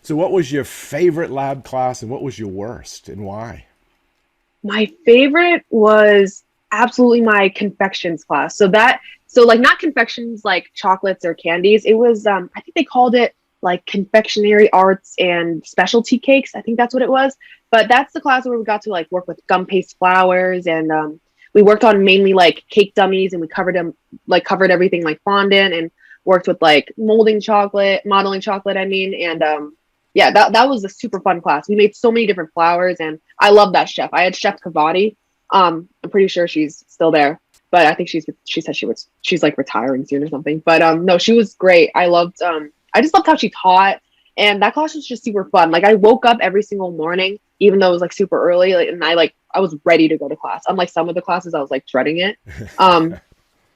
So what was your favorite lab class and what was your worst and why? My favorite was absolutely my confections class. So like not confections like chocolates or candies. It was I think they called it like confectionery arts and specialty cakes. I think that's what it was. But that's the class where we got to like work with gum paste flours and we worked on mainly like cake dummies and we covered everything like fondant and worked with like modeling chocolate, I mean, and yeah, that was a super fun class. We made so many different flours, and I love that chef. I had Chef Kavati. I'm pretty sure she's still there, but I think she said she's like retiring soon or something. But no, she was great. I just loved how she taught, and that class was just super fun. Like I woke up every single morning, even though it was like super early, like, and I was ready to go to class. Unlike some of the classes, I was like dreading it. Um,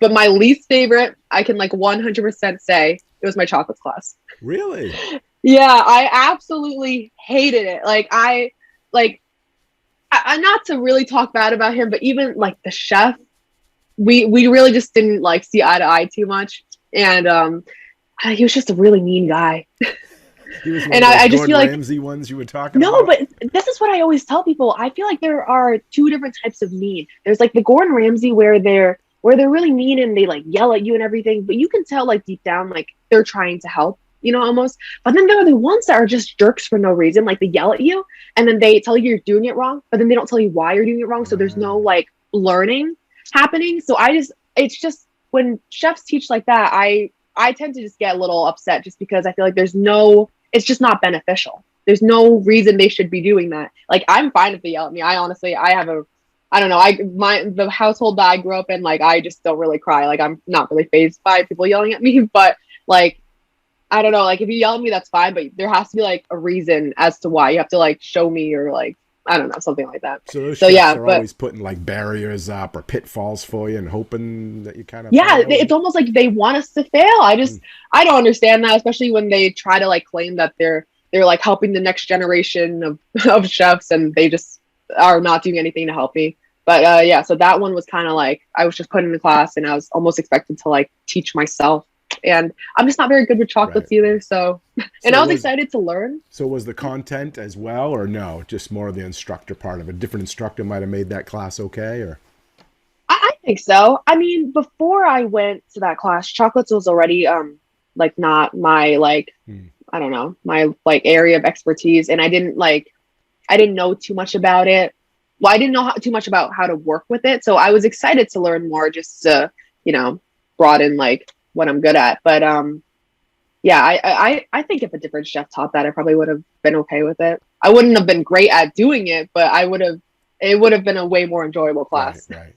but my least favorite, I can like 100% say it was my chocolates class. Really? Yeah, I absolutely hated it. Like I not to really talk bad about him, but even like the chef, we really just didn't like see eye to eye too much, and he was just a really mean guy. He was one And of those I just Gordon feel like Ramsay ones you were talking no, about? but this is what I always tell people. I feel like there are two different types of mean. There's like the Gordon Ramsay where they're really mean and they like yell at you and everything, but you can tell like deep down like they're trying to help, almost. But then there are the ones that are just jerks for no reason. Like they yell at you and then they tell you you're doing it wrong, but then they don't tell you why you're doing it wrong. So there's no like learning happening. So it's just when chefs teach like that, I tend to just get a little upset just because I feel like it's just not beneficial. There's no reason they should be doing that. Like I'm fine if they yell at me. I don't know. The household that I grew up in, like I just don't really cry. Like I'm not really fazed by people yelling at me, but like I don't know. Like if you yell at me, that's fine, but there has to be like a reason as to why. You have to like show me or like I don't know, something like that. So those So chefs yeah, are but always putting like barriers up or pitfalls for you and hoping that you kind of yeah, fail. it's almost like they want us to fail. I don't understand that, especially when they try to like claim that they're like helping the next generation of of chefs, and they just are not doing anything to help me. But yeah, so that one was kind of like I was just put in the class, and I was almost expected to like teach myself, and I'm just not very good with chocolates Right. either. So, and So I was was excited to learn. so was the content as well, or no? Just more of the instructor part of it. A different instructor might have made that class okay, or I think so. I mean, before I went to that class, chocolates was already like not my like hmm. I don't know, my like area of expertise, and I didn't know too much about it. Well, I didn't know too much about how to work with it, so I was excited to learn more just to, you know, broaden like what I'm good at. But yeah, I think if a different chef taught that, I probably would have been okay with it. I wouldn't have been great at doing it, but it would have been a way more enjoyable Right, class. right.